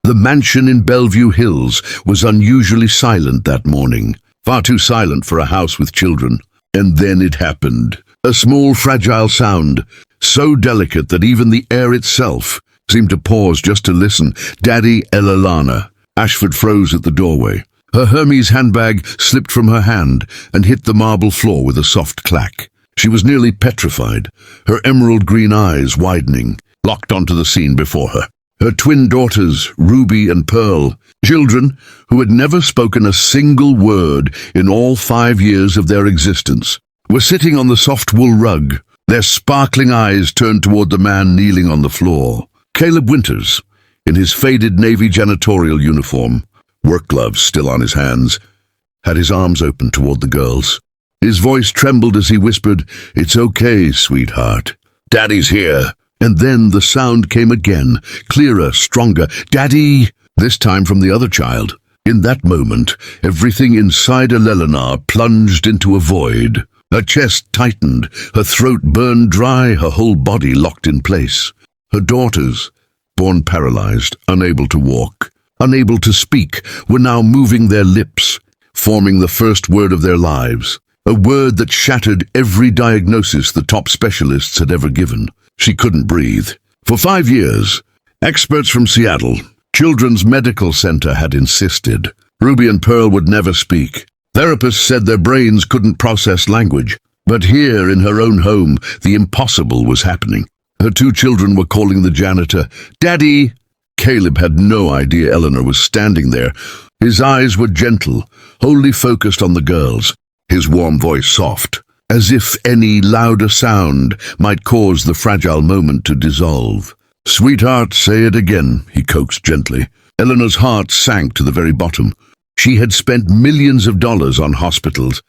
The mansion in Bellevue Hills was unusually silent that morning, far too silent for a house with children. And then it happened. A small, fragile sound, so delicate that even the air itself seemed to pause just to listen. Daddy Elalana. Ashford froze at the doorway. Her Hermes handbag slipped from her hand and hit the marble floor with a soft clack. She was nearly petrified, her emerald green eyes widening, locked onto the scene before her. Her twin daughters, Ruby and Pearl, children who had never spoken a single word in all 5 years of their existence, were sitting on the soft wool rug, their sparkling eyes turned toward the man kneeling on the floor. Caleb Winters, in his faded navy janitorial uniform, work gloves still on his hands, had his arms open toward the girls. His voice trembled as he whispered, "It's okay, sweetheart. Daddy's here." And then the sound came again, clearer, stronger. "Daddy!" This time from the other child. In that moment, everything inside Eleanor plunged into a void. Her chest tightened, her throat burned dry, her whole body locked in place. Her daughters, born paralyzed, unable to walk, unable to speak, were now moving their lips, forming the first word of their lives, a word that shattered every diagnosis the top specialists had ever given. She couldn't breathe. For 5 years, experts from Seattle, Children's Medical Center, had insisted Ruby and Pearl would never speak. Therapists said their brains couldn't process language. But here in her own home, the impossible was happening. Her 2 children were calling the janitor, "Daddy!" Caleb had no idea Eleanor was standing there. His eyes were gentle, wholly focused on the girls, his warm voice soft, as if any louder sound might cause the fragile moment to dissolve. "Sweetheart, say it again," he coaxed gently. Eleanor's heart sank to the very bottom. She had spent millions of dollars on hospitals,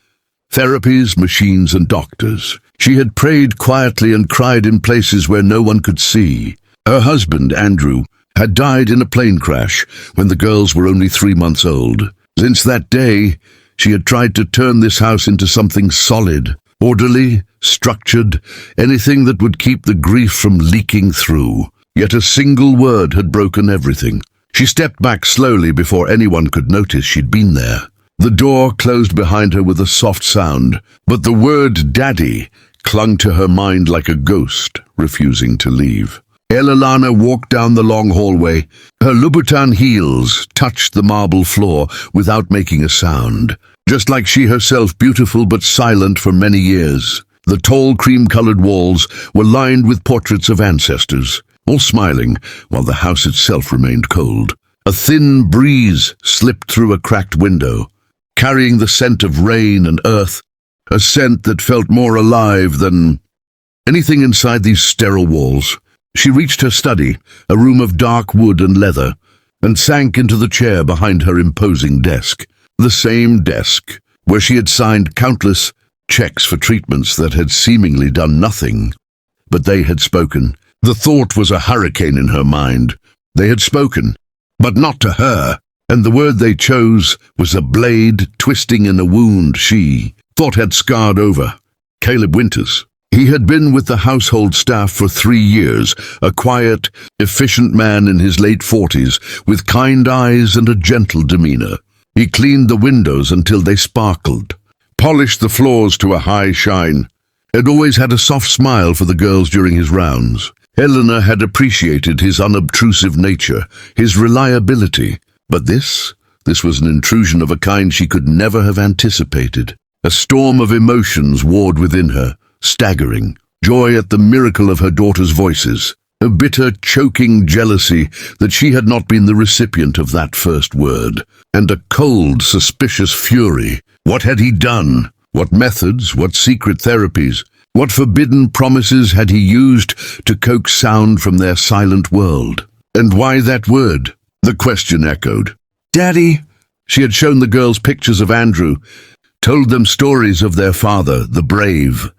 therapies, machines, and doctors. She had prayed quietly and cried in places where no one could see. Her husband, Andrew, had died in a plane crash when the girls were only 3 months old. Since that day, she had tried to turn this house into something solid, orderly, structured, anything that would keep the grief from leaking through. Yet a single word had broken everything. She stepped back slowly before anyone could notice she'd been there. The door closed behind her with a soft sound, but the word "Daddy" clung to her mind like a ghost, refusing to leave. Elalana walked down the long hallway. Her Louboutin heels touched the marble floor without making a sound, just like she herself, beautiful but silent for many years. The tall cream-colored walls were lined with portraits of ancestors, all smiling, while the house itself remained cold. A thin breeze slipped through a cracked window, carrying the scent of rain and earth, a scent that felt more alive than anything inside these sterile walls. She reached her study, a room of dark wood and leather, and sank into the chair behind her imposing desk. The same desk where she had signed countless checks for treatments that had seemingly done nothing. But they had spoken. The thought was a hurricane in her mind. They had spoken, but not to her, and the word they chose was a blade twisting in a wound she thought had scarred over. Caleb Winters. He had been with the household staff for 3 years, a quiet, efficient man in his late 40s, with kind eyes and a gentle demeanor. He cleaned the windows until they sparkled, polished the floors to a high shine, and always had a soft smile for the girls during his rounds. Eleanor had appreciated his unobtrusive nature, his reliability, but this was an intrusion of a kind she could never have anticipated. A storm of emotions warred within her, staggering. Joy at the miracle of her daughter's voices, a bitter, choking jealousy that she had not been the recipient of that first word, and a cold, suspicious fury. What had he done? What methods, what secret therapies, what forbidden promises had he used to coax sound from their silent world? And why that word? The question echoed. "Daddy!" She had shown the girls pictures of Andrew, told them stories of their father, the brave,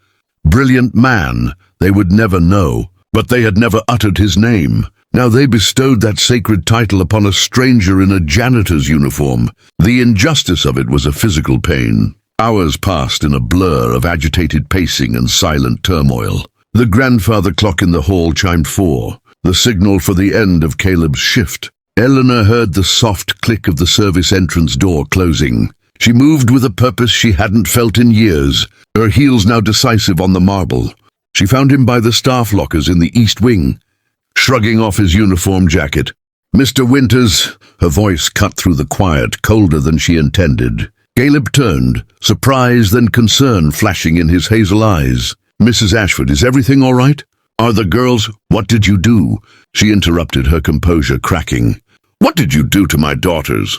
brilliant man they would never know, but they had never uttered his name. Now they bestowed that sacred title upon a stranger in a janitor's uniform. The injustice of it was a physical pain. Hours passed in a blur of agitated pacing and silent turmoil. The grandfather clock in the hall chimed 4, the signal for the end of Caleb's shift. Eleanor heard the soft click of the service entrance door closing. She moved with a purpose she hadn't felt in years, her heels now decisive on the marble. She found him by the staff lockers in the East Wing, shrugging off his uniform jacket. "Mr. Winters," her voice cut through the quiet, colder than she intended. Caleb turned, surprise then concern flashing in his hazel eyes. "Mrs. Ashford, is everything all right? Are the girls—" "What did you do?" She interrupted, her composure cracking. "What did you do to my daughters?"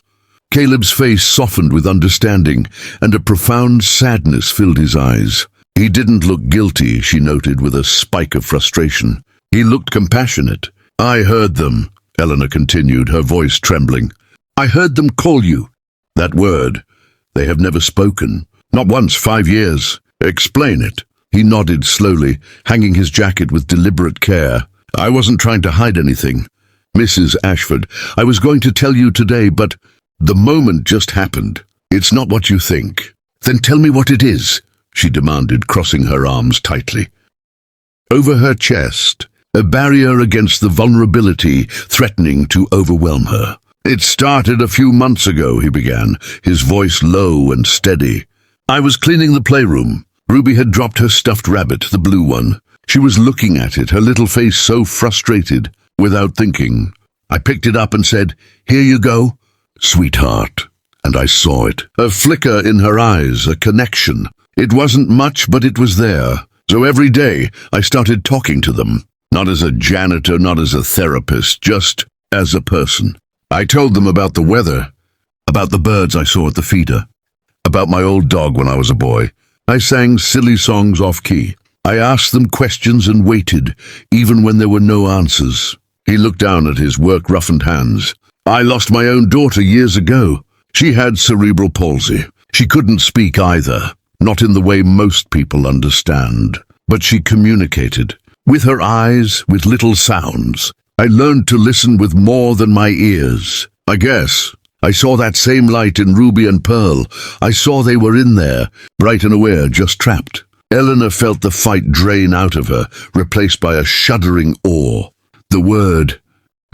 Caleb's face softened with understanding, and a profound sadness filled his eyes. He didn't look guilty, she noted with a spike of frustration. He looked compassionate. "I heard them," Eleanor continued, her voice trembling. "I heard them call you. That word. They have never spoken. Not once, 5 years. Explain it." He nodded slowly, hanging his jacket with deliberate care. "I wasn't trying to hide anything. Mrs. Ashford, I was going to tell you today, but the moment just happened. It's not what you think." "Then tell me what it is," she demanded, crossing her arms tightly. Over her chest, a barrier against the vulnerability threatening to overwhelm her. "It started a few months ago," he began, his voice low and steady. "I was cleaning the playroom. Ruby had dropped her stuffed rabbit, the blue one. She was looking at it, her little face so frustrated. Without thinking, I picked it up and said, 'Here you go, sweetheart.' And I saw it. A flicker in her eyes, a connection. It wasn't much, but it was there. So every day, I started talking to them. Not as a janitor, not as a therapist, just as a person. I told them about the weather, about the birds I saw at the feeder, about my old dog when I was a boy. I sang silly songs off-key. I asked them questions and waited, even when there were no answers." He looked down at his work-roughened hands. "I lost my own daughter years ago. She had cerebral palsy. She couldn't speak either, not in the way most people understand. But she communicated. With her eyes, with little sounds. I learned to listen with more than my ears. I guess I saw that same light in Ruby and Pearl. I saw they were in there, bright and aware, just trapped." Eleanor felt the fight drain out of her, replaced by a shuddering awe. The word,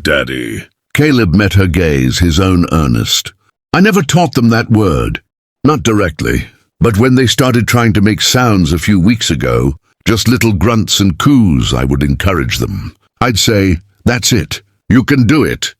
"Daddy." Caleb met her gaze, his own earnest. "I never taught them that word. Not directly. But when they started trying to make sounds a few weeks ago, just little grunts and coos, I would encourage them. I'd say, 'That's it. You can do it.'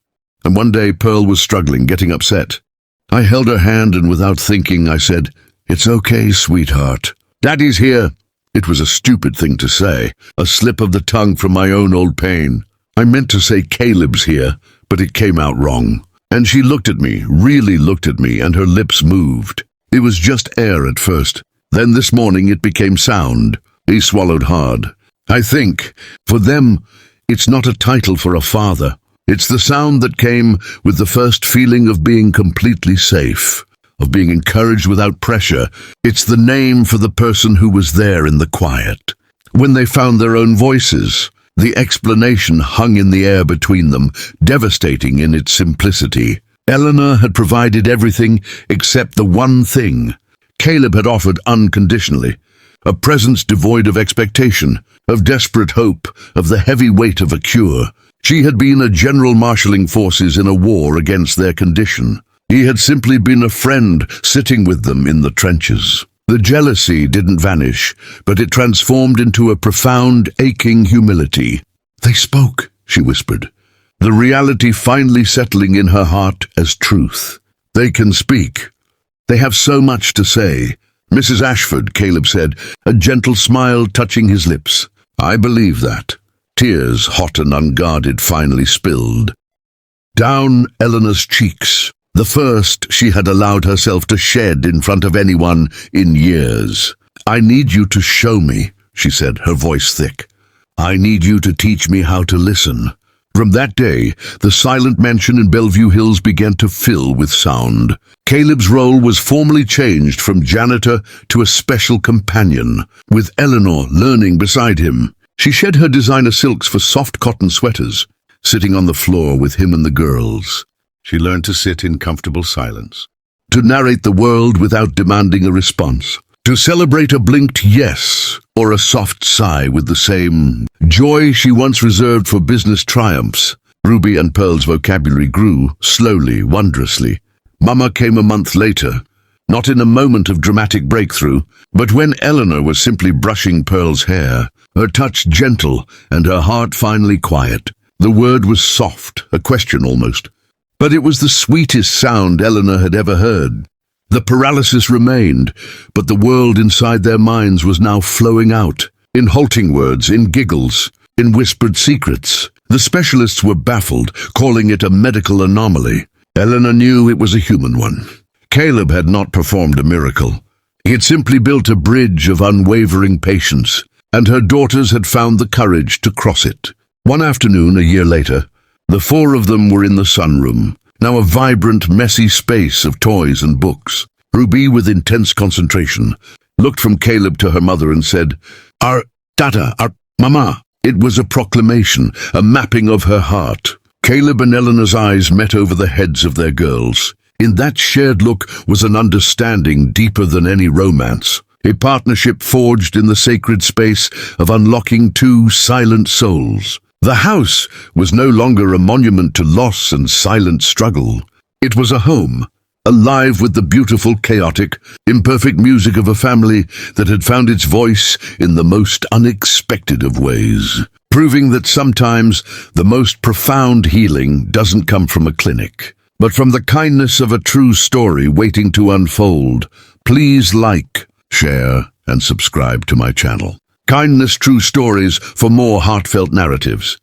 And one day Pearl was struggling, getting upset. I held her hand and without thinking I said, 'It's okay, sweetheart. Daddy's here.' It was a stupid thing to say, a slip of the tongue from my own old pain. I meant to say Caleb's here, but it came out wrong. And she looked at me, really looked at me, and her lips moved. It was just air at first. Then this morning it became sound." He swallowed hard. "I think, for them, it's not a title for a father. It's the sound that came with the first feeling of being completely safe, of being encouraged without pressure. It's the name for the person who was there in the quiet. When they found their own voices, the explanation hung in the air between them, devastating in its simplicity. Eleanor had provided everything except the one thing. Caleb had offered unconditionally. A presence devoid of expectation, of desperate hope, of the heavy weight of a cure. She had been a general marshalling forces in a war against their condition. He had simply been a friend sitting with them in the trenches. The jealousy didn't vanish, but it transformed into a profound, aching humility. "They spoke," she whispered, the reality finally settling in her heart as truth. "They can speak. They have so much to say." "Mrs. Ashford," Caleb said, a gentle smile touching his lips. "I believe that." Tears, hot and unguarded, finally spilled down Eleanor's cheeks, the first she had allowed herself to shed in front of anyone in years. "I need you to show me," she said, her voice thick. "I need you to teach me how to listen." From that day, the silent mansion in Bellevue Hills began to fill with sound. Caleb's role was formally changed from janitor to a special companion, with Eleanor learning beside him. She shed her designer silks for soft cotton sweaters, sitting on the floor with him and the girls. She learned to sit in comfortable silence, to narrate the world without demanding a response, to celebrate a blinked yes or a soft sigh with the same joy she once reserved for business triumphs. Ruby and Pearl's vocabulary grew, slowly, wondrously. Mama came a month later, not in a moment of dramatic breakthrough, but when Eleanor was simply brushing Pearl's hair, her touch gentle and her heart finally quiet. The word was soft, a question almost. But it was the sweetest sound Eleanor had ever heard. The paralysis remained, but the world inside their minds was now flowing out, in halting words, in giggles, in whispered secrets. The specialists were baffled, calling it a medical anomaly. Eleanor knew it was a human one. Caleb had not performed a miracle. He had simply built a bridge of unwavering patience, and her daughters had found the courage to cross it. One afternoon, a year later, the four of them were in the sunroom, now a vibrant, messy space of toys and books. Ruby, with intense concentration, looked from Caleb to her mother and said, "Our Tata, our Mama." It was a proclamation, a mapping of her heart. Caleb and Eleanor's eyes met over the heads of their girls. In that shared look was an understanding deeper than any romance, a partnership forged in the sacred space of unlocking two silent souls. The house was no longer a monument to loss and silent struggle. It was a home, alive with the beautiful, chaotic, imperfect music of a family that had found its voice in the most unexpected of ways, proving that sometimes the most profound healing doesn't come from a clinic, but from the kindness of a true story waiting to unfold. Please like, share, and subscribe to my channel. Kindness True Stories for more heartfelt narratives.